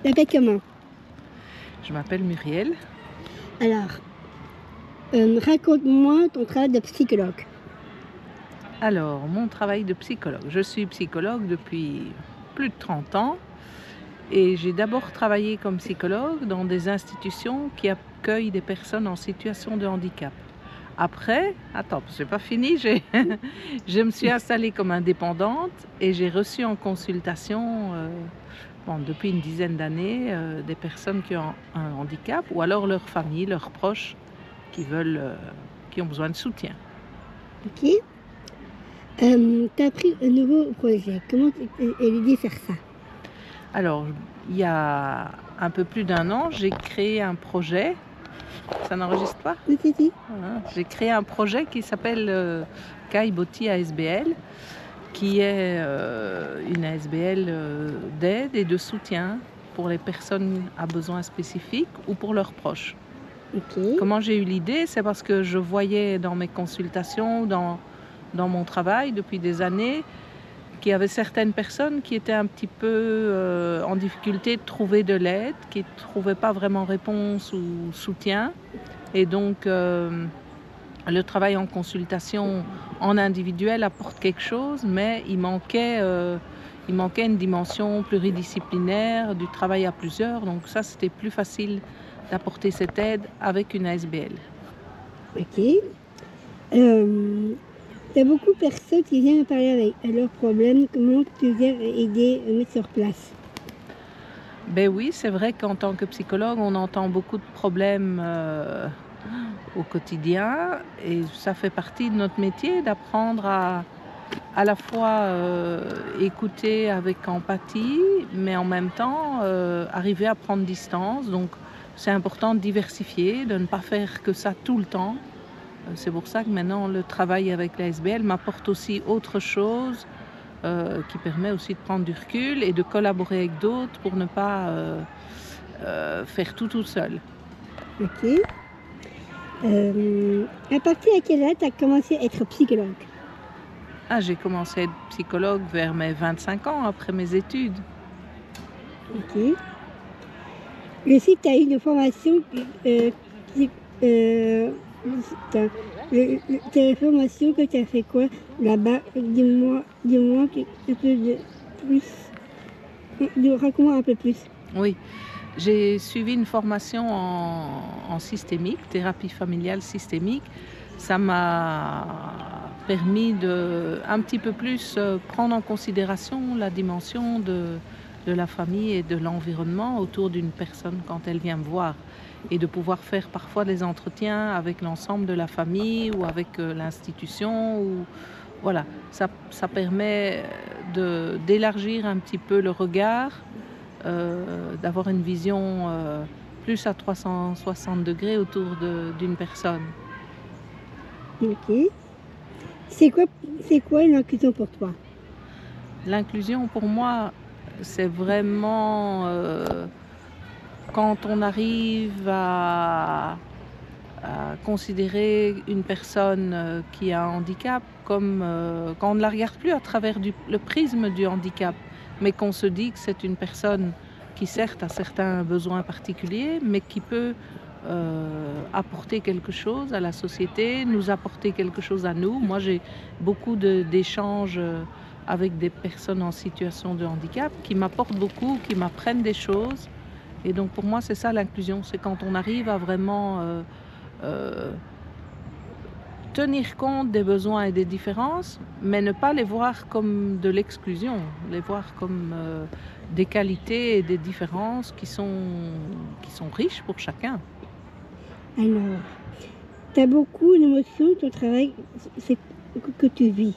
t'appelles comment? Je m'appelle Muriel. Alors, raconte-moi ton travail de psychologue. Alors, mon travail de psychologue. Je suis psychologue depuis plus de 30 ans et j'ai d'abord travaillé comme psychologue dans des institutions qui accueillent des personnes en situation de handicap. Après, attends, c'est pas fini, je me suis installée comme indépendante et j'ai reçu en consultation, depuis une dizaine d'années, des personnes qui ont un handicap ou alors leur famille, leurs proches qui ont besoin de soutien. OK. Tu pris un nouveau projet. Comment tu l'idée de faire ça? Alors, il y a un peu plus d'un an, j'ai créé un projet. Ça n'enregistre pas? Oui, si, si. J'ai créé un projet qui s'appelle Kai Boti ASBL, qui est une ASBL d'aide et de soutien pour les personnes à besoins spécifiques ou pour leurs proches. OK. Comment j'ai eu l'idée? C'est parce que je voyais dans mes consultations, dans mon travail depuis des années, qu'il y avait certaines personnes qui étaient un petit peu en difficulté de trouver de l'aide, qui ne trouvaient pas vraiment réponse ou soutien. Et donc, le travail en consultation en individuel apporte quelque chose, mais il manquait une dimension pluridisciplinaire, du travail à plusieurs. Donc ça, c'était plus facile d'apporter cette aide avec une ASBL. OK. Tu as beaucoup de personnes qui viennent parler avec leurs problèmes. Comment tu viens aider à mettre sur place? Ben oui, c'est vrai qu'en tant que psychologue, on entend beaucoup de problèmes au quotidien et ça fait partie de notre métier d'apprendre à la fois écouter avec empathie, mais en même temps arriver à prendre distance. Donc c'est important de diversifier, de ne pas faire que ça tout le temps. C'est pour ça que maintenant le travail avec la SBL m'apporte aussi autre chose qui permet aussi de prendre du recul et de collaborer avec d'autres pour ne pas faire tout seul. OK. À partir de quelle âge tu as commencé à être psychologue? J'ai commencé à être psychologue vers mes 25 ans, après mes études. OK. Je sais que tu as eu une formation qui ta formation que tu as fait quoi là-bas? Dis-moi un peu de plus. Raconte-moi un peu plus. Oui, j'ai suivi une formation en systémique, thérapie familiale systémique. Ça m'a permis de un petit peu plus prendre en considération la dimension de la famille et de l'environnement autour d'une personne quand elle vient me voir et de pouvoir faire parfois des entretiens avec l'ensemble de la famille ou avec l'institution. Voilà, ça permet d'élargir un petit peu le regard, d'avoir une vision plus à 360 degrés autour d'une personne. OK. C'est quoi l'inclusion pour toi? L'inclusion pour moi, c'est vraiment quand on arrive à considérer une personne qui a un handicap comme quand on ne la regarde plus à travers le prisme du handicap, mais qu'on se dit que c'est une personne qui certes a certains besoins particuliers, mais qui peut apporter quelque chose à la société, nous apporter quelque chose à nous. Moi, j'ai beaucoup d'échanges avec des personnes en situation de handicap qui m'apportent beaucoup, qui m'apprennent des choses. Et donc pour moi, c'est ça l'inclusion, c'est quand on arrive à vraiment tenir compte des besoins et des différences, mais ne pas les voir comme de l'exclusion, les voir comme des qualités et des différences qui sont riches pour chacun. Alors, tu as beaucoup d'émotions, ton travail, c'est que tu vis.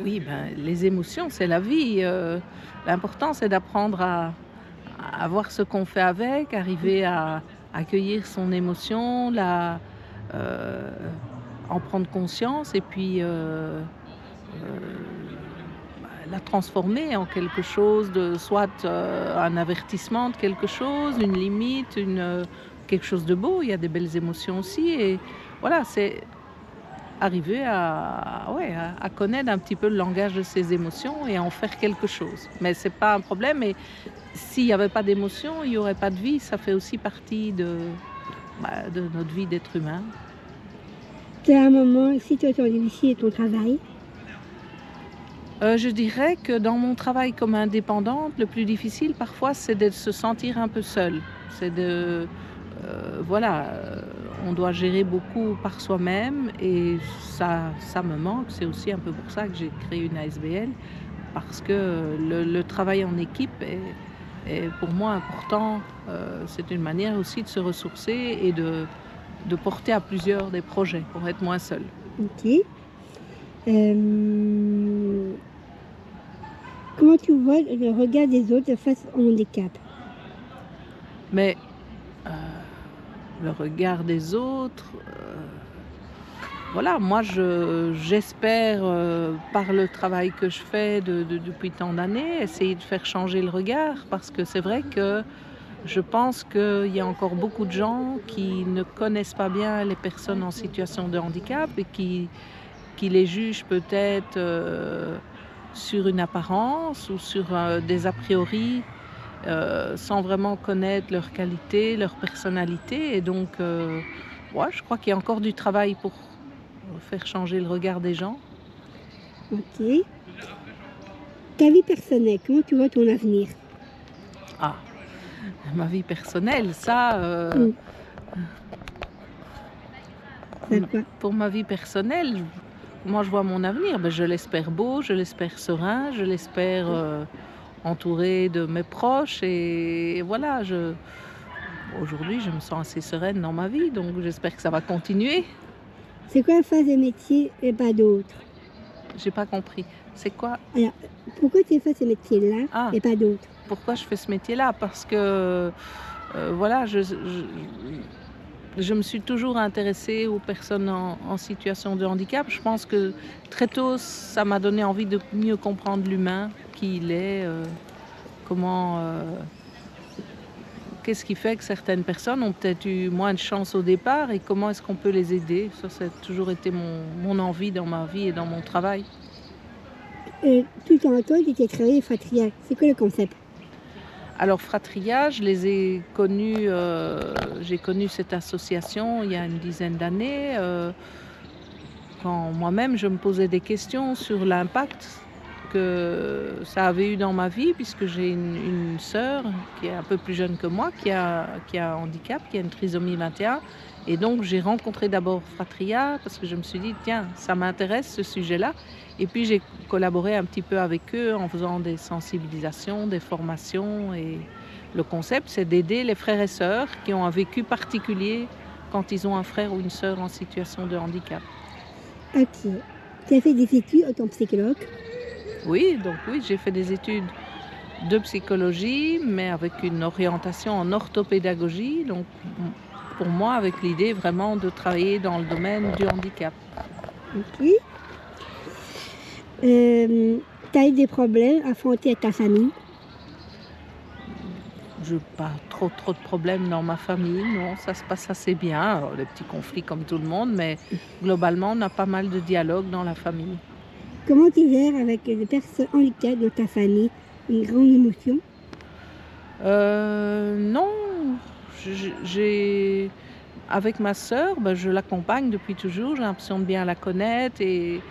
Oui, les émotions, c'est la vie. L'important, c'est d'apprendre à voir ce qu'on fait avec, arriver à accueillir son émotion, en prendre conscience et puis la transformer en quelque chose soit un avertissement de quelque chose, une limite, quelque chose de beau. Il y a des belles émotions aussi et voilà, arriver ouais, à connaître un petit peu le langage de ses émotions et à en faire quelque chose. Mais c'est pas un problème et s'il n'y avait pas d'émotion, il n'y aurait pas de vie. Ça fait aussi partie de notre vie d'être humain. Tu as un moment, une situation difficile de ton travail? Je dirais que dans mon travail comme indépendante, le plus difficile parfois, c'est de se sentir un peu seule. C'est voilà, on doit gérer beaucoup par soi-même et ça me manque. C'est aussi un peu pour ça que j'ai créé une ASBL, parce que le travail en équipe est pour moi important. C'est une manière aussi de se ressourcer et de porter à plusieurs des projets pour être moins seul. Ok. Euh, Comment tu vois le regard des autres face au handicap? Mais le regard des autres, voilà, moi j'espère, par le travail que je fais depuis tant d'années, essayer de faire changer le regard, parce que c'est vrai que je pense qu'il y a encore beaucoup de gens qui ne connaissent pas bien les personnes en situation de handicap et qui les jugent peut-être sur une apparence ou sur des a priori, sans vraiment connaître leurs qualités, leur personnalité. Et donc, ouais, je crois qu'il y a encore du travail pour faire changer le regard des gens. Ok. Ta vie personnelle, comment tu vois ton avenir? Ah, ma vie personnelle, ça, Mm. C'est quoi? pour ma vie personnelle, moi je vois mon avenir, je l'espère beau, je l'espère serein, je l'espère entouré de mes proches et voilà, aujourd'hui je me sens assez sereine dans ma vie, donc j'espère que ça va continuer. C'est quoi la phase des métiers et pas d'autres? J'ai pas compris. C'est quoi? Alors, pourquoi tu fais ces métiers-là Ah, et pas d'autres? pourquoi je fais ce métier-là? Parce que voilà, je me suis toujours intéressée aux personnes en situation de handicap. Je pense que très tôt, ça m'a donné envie de mieux comprendre l'humain, qui il est, comment, qu'est-ce qui fait que certaines personnes ont peut-être eu moins de chance au départ et comment est-ce qu'on peut les aider. Ça a toujours été mon envie dans ma vie et dans mon travail. Tout en toi, tu t'es créé Fatria. C'est quoi le concept? Alors Fratria, je les ai connus, j'ai connu cette association il y a une dizaine d'années, quand moi-même je me posais des questions sur l'impact que ça avait eu dans ma vie, puisque j'ai une sœur qui est un peu plus jeune que moi, qui a un handicap, qui a une trisomie 21. Et donc j'ai rencontré d'abord Fratria parce que je me suis dit, tiens, ça m'intéresse ce sujet-là. Et puis j'ai collaboré un petit peu avec eux en faisant des sensibilisations, des formations. Et le concept, c'est d'aider les frères et sœurs qui ont un vécu particulier quand ils ont un frère ou une sœur en situation de handicap. Ok. Tu as fait des études en tant que psychologue. Oui, donc oui, j'ai fait des études de psychologie, mais avec une orientation en orthopédagogie. Donc pour moi, avec l'idée vraiment de travailler dans le domaine du handicap. Ok. Tu as eu des problèmes à affronter avec ta famille? Je n'ai pas trop de problèmes dans ma famille, non, ça se passe assez bien. Alors, des petits conflits comme tout le monde, mais globalement, on a pas mal de dialogue dans la famille. Comment tu gères avec les personnes handicapées dans ta famille? Une grande émotion? Non, avec ma sœur, je l'accompagne depuis toujours, j'ai l'impression de bien la connaître et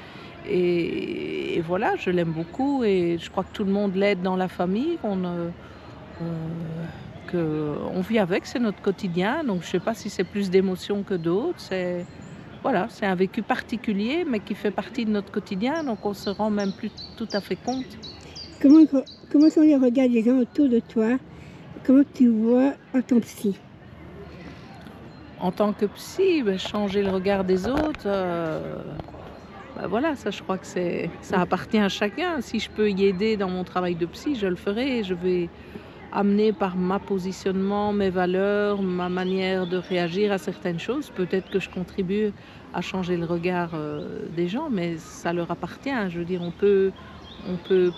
voilà, je l'aime beaucoup et je crois que tout le monde l'aide dans la famille, qu'on vit avec, c'est notre quotidien, donc je ne sais pas si c'est plus d'émotions que d'autres, voilà, c'est un vécu particulier mais qui fait partie de notre quotidien, donc on se rend même plus tout à fait compte. Comment sont les regards des gens autour de toi? Comment tu vois en tant que psy? En tant que psy, changer le regard des autres, voilà, ça je crois que ça appartient à chacun. Si je peux y aider dans mon travail de psy, je le ferai. Je vais amener par ma positionnement, mes valeurs, ma manière de réagir à certaines choses. Peut-être que je contribue à changer le regard des gens, mais ça leur appartient. Je veux dire, on peut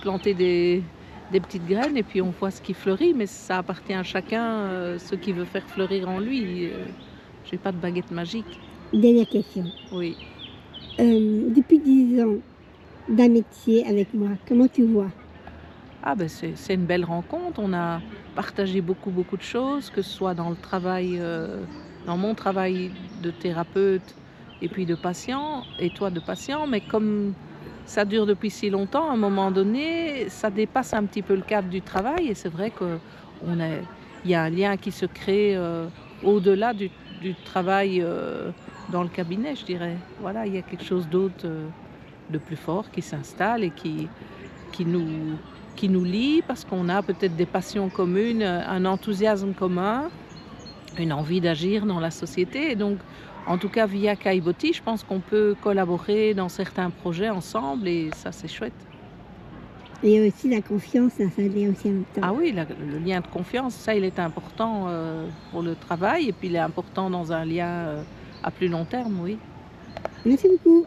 planter des petites graines et puis on voit ce qui fleurit, mais ça appartient à chacun, ce qu'il veut faire fleurir en lui. J'ai pas de baguette magique. Dernière question. Oui. Depuis 10 ans d'amitié avec moi, comment tu vois? Ah ben c'est une belle rencontre. On a partagé beaucoup, beaucoup de choses, que ce soit dans le travail, dans mon travail de thérapeute et puis de patient, et toi de patient. Mais comme ça dure depuis si longtemps, à un moment donné, ça dépasse un petit peu le cadre du travail. Et c'est vrai qu'on est, il y a un lien qui se crée au-delà du travail dans le cabinet, je dirais. Voilà, il y a quelque chose d'autre, de plus fort qui s'installe et qui nous, qui nous lie parce qu'on a peut-être des passions communes, un enthousiasme commun, une envie d'agir dans la société. Et donc, en tout cas, via Kaiboti, je pense qu'on peut collaborer dans certains projets ensemble et ça, c'est chouette. Et il y a aussi la confiance installée aussi en même temps. Ah oui, le lien de confiance, ça, il est important pour le travail et puis il est important dans un lien à plus long terme, oui. Merci beaucoup.